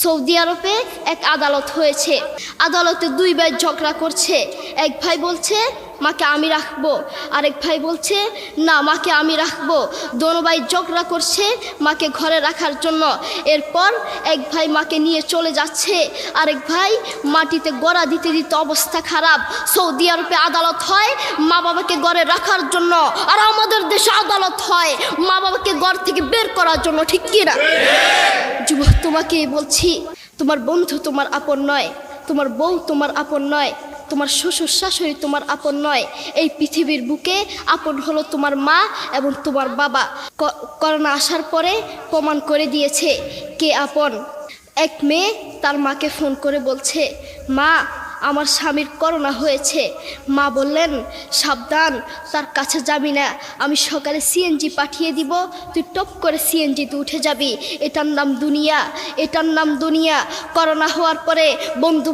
Saudi আরবে এক আদালত হয়েছে। আদালতে দুই ভাই ঝগড়া করছে। এক ভাই বলছে মাকে আমি রাখবো, আরেক ভাই বলছে না মাকে আমি রাখবো। দোনো ভাই ঝগড়া করছে মাকে ঘরে রাখার জন্য। এরপর এক ভাই মাকে নিয়ে চলে যাচ্ছে, আরেক ভাই মাটিতে গড়া দিতে দিতে অবস্থা খারাপ। সৌদি আরবে আদালত হয় মা বাবাকে ঘরে রাখার জন্য, আর আমাদের দেশে আদালত হয় মা বাবাকে ঘর থেকে বের করার জন্য, ঠিক কি না? যুবক, তোমাকে বলছি, তোমার বন্ধু তোমার আপন নয়, তোমার বউ তোমার আপন নয়, তোমার শ্বশুর শাশুড়ি তোমার আপন নয়। এই পৃথিবীর বুকে আপন হলো তোমার মা এবং তোমার বাবা। করোনা আসার পরে প্রমাণ করে দিয়েছে কে আপন। এক মেয়ে তার মাকে ফোন করে বলছে, মা আমার স্বামীর করোনা হয়েছে। মা বললেন সাবধান, তার কাছে যাবি না, আমি সকালে সিএনজি পাঠিয়ে দিব, তুই টপ করে সিএনজিতে উঠে যাবি। এটার নাম দুনিয়া, এটার নাম দুনিয়া। করোনা হওয়ার পরে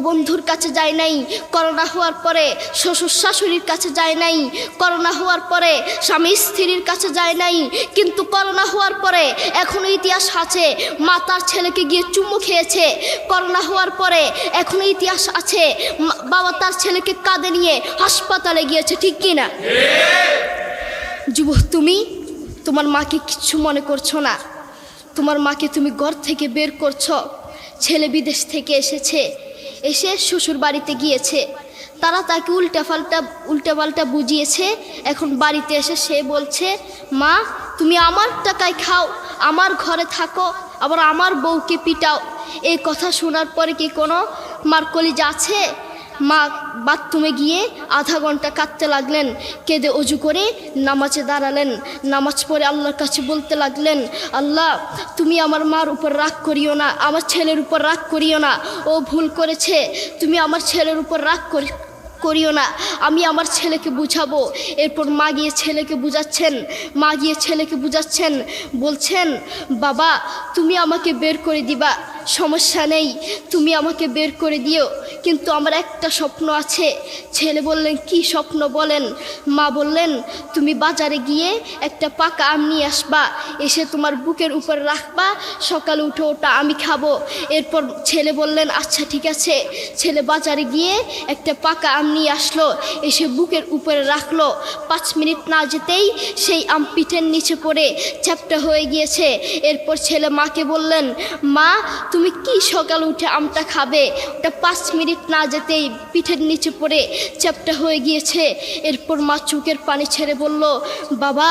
বন্ধুর কাছে যায় নাই, করোনা হওয়ার পরে শ্বশুর শাশুড়ির কাছে যায় নাই, করোনা হওয়ার পরে স্বামী স্ত্রীর কাছে যায় নাই, কিন্তু করোনা হওয়ার পরে এখনো ইতিহাস আছে মা তার ছেলেকে গিয়ে চুমু খেয়েছে। করোনা হওয়ার পরে এখনো ইতিহাস আছে বাবা তার ছেলেকে কাঁধে নিয়ে হাসপাতালে গিয়েছে, ঠিক কি না? যুবক, তুমি তোমার মাকে কিচ্ছু মনে করছো না। তোমার মাকে তুমি ঘর থেকে বের করছো। ছেলে বিদেশ থেকে এসেছে, এসে শ্বশুর বাড়িতে গিয়েছে, তারা তাকে উল্টাপাল্টা বুঝিয়েছে। এখন বাড়িতে এসে সে বলছে, মা তুমি আমার টাকায় খাও, আমার ঘরে থাকো, আবার আমার বউকে পিটাও। এই কথা শোনার পরে কি কোনো মার কলিজা আছে? মা বাথরুমে গিয়ে আধা ঘন্টা কাঁদতে লাগলেন, কেঁদে অজু করে নামাজে দাঁড়ালেন। নামাজ পড়ে আল্লাহর কাছে বলতে লাগলেন, আল্লাহ তুমি আমার মার উপর রাগ করিও না, আমার ছেলের উপর রাগ করিও না, ও ভুল করেছে, তুমি আমার ছেলের উপর রাগ করিও না, আমি আমার ছেলেকে বুঝাবো। এরপর মা গিয়ে ছেলেকে বুঝাচ্ছেন, বলছেন বাবা তুমি আমাকে বের করে দিবা, সমস্যা নেই, তুমি আমাকে বের করে দিও, কিন্তু আমার একটা স্বপ্ন আছে। ছেলে বললেন কি স্বপ্ন বলেন? মা বললেন তুমি বাজারে গিয়ে একটা পাকা আম নিয়ে আসবা, এসে তোমার বুকের উপর রাখবা, সকালে উঠে ওটা আমি খাবো। এরপর ছেলে বললেন আচ্ছা ঠিক আছে। ছেলে বাজারে গিয়ে একটা পাকা আম নিয়ে আসলো, এসে বুকের উপরে রাখলো। 5 মিনিট না যেতেই সেই আম পিঠের নিচে পড়ে চ্যাপ্টা হয়ে গিয়েছে। এরপর ছেলে মাকে বললেন, মা তুমি কি সকালে উঠে আমটা খাবে? ওটা 5 মিনিট না যেতেই পিঠের নিচে পড়ে চ্যাপ্টা হয়ে গিয়েছে। এরপর মা চোখের পানি ছেড়ে বলল, বাবা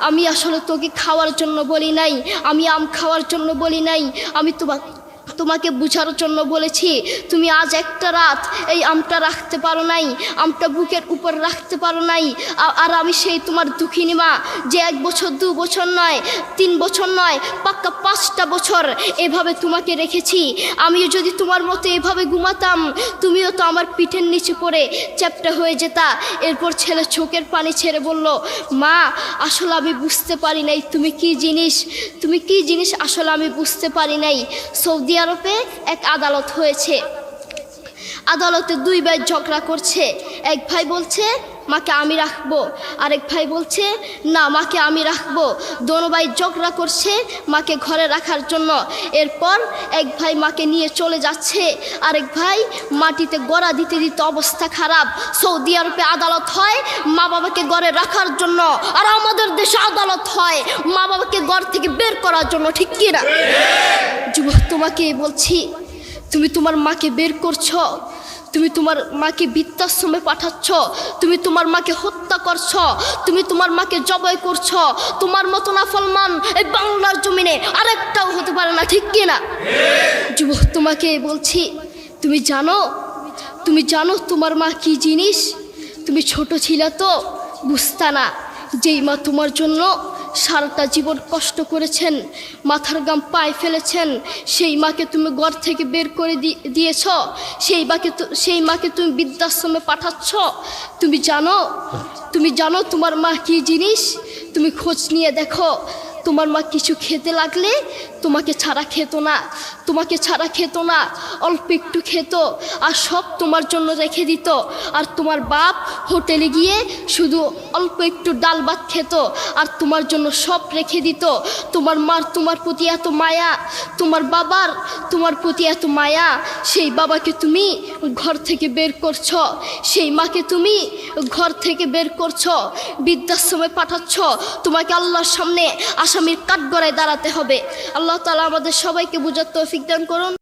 আমি আসলে তোকে খাওয়ার জন্য বলি নাই, আমি আম খাওয়ার জন্য বলি নাই, আমি তোমাকে বুঝার জন্য বলেছি। তুমি আজ একটা রাত এই আমটা রাখতে পারো নাই, আমটা বুকের উপর রাখতে পারো নাই, আর আমি সেই তোমার দুঃখিনী মা যে 1 বছর 2 বছর নয় 3 বছর নয় পাক্কা 5টা বছর এভাবে তোমাকে রেখেছি। আমিও যদি তোমার মতো এভাবে ঘুমাতাম, তুমিও তো আমার পিঠের নিচে পড়ে চ্যাপ্টা হয়ে যেতা। এরপর ছেলে চোখের পানি ছেড়ে বলল, মা আসলে আমি বুঝতে পারি নাই তুমি কি জিনিস আসলে আমি বুঝতে পারি নাই। সৌদি আরবে এক আদালত হয়েছে। আদালতে দুই ভাই ঝগড়া করছে। এক ভাই বলছে মাকে আমি রাখবো, আরেক ভাই বলছে না মাকে আমি রাখবো। দোনো ভাই ঝগড়া করছে মাকে ঘরে রাখার জন্য। এরপর এক ভাই মাকে নিয়ে চলে যাচ্ছে, আরেক ভাই মাটিতে গড়া দিতে দিতে অবস্থা খারাপ। সৌদি আরবে আদালত হয় মা বাবাকে ঘরে রাখার জন্য, আর আমাদের দেশে আদালত হয় মা বাবাকে ঘর থেকে বের করার জন্য, ঠিক কি না? যুবক, তোমাকে বলছি, তুমি তোমার মাকে বের করছো, তুমি তোমার মাকে বৃদ্ধাশ্রমে পাঠাচ্ছ, তুমি তোমার মাকে হত্যা করছ, তুমি তোমার মাকে জবাই করছ। তোমার মতো নাফরমান এই বাংলার জমিনে আরেকটাও হতে পারে না, ঠিক কি না? যুবক, তোমাকে বলছি, তুমি জানো তোমার মা কি জিনিস? তুমি ছোট ছিলে তো বুঝতা না। যেই মা তোমার জন্য সারাটা জীবন কষ্ট করেছেন, মাথার গাম পায়ে ফেলেছেন, সেই মাকে তুমি ঘর থেকে বের করে দিয়েছ, সেই মাকে তুমি বৃদ্ধাশ্রমে পাঠাচ্ছ। তুমি জানো তোমার মা কি জিনিস? তুমি খোঁজ নিয়ে দেখো, তোমার মা কিছু খেতে লাগলে তোমাকে ছাড়া খেত না, তোমাকে ছাড়া খেত না, অল্প একটু খেত আর সব তোমার জন্য রেখে দিত। আর তোমার বাপ হোটেলে গিয়ে শুধু অল্প একটু ডাল ভাত খেত আর তোমার জন্য সব রেখে দিত। তোমার মার তোমার প্রতি এত মায়া, তোমার বাবার তোমার প্রতি এত মায়া, সেই বাবাকে তুমি ঘর থেকে বের করছ, সেই মাকে তুমি ঘর থেকে বের করছ, বৃদ্ধাশ্রমে পাঠাচ্ছ। তোমাকে আল্লাহর সামনে আসামির কাঠগড়ায় দাঁড়াতে হবে। আল্লাহ তাআলা আমাদের সবাইকে বুঝার তৌফিক দান করুন।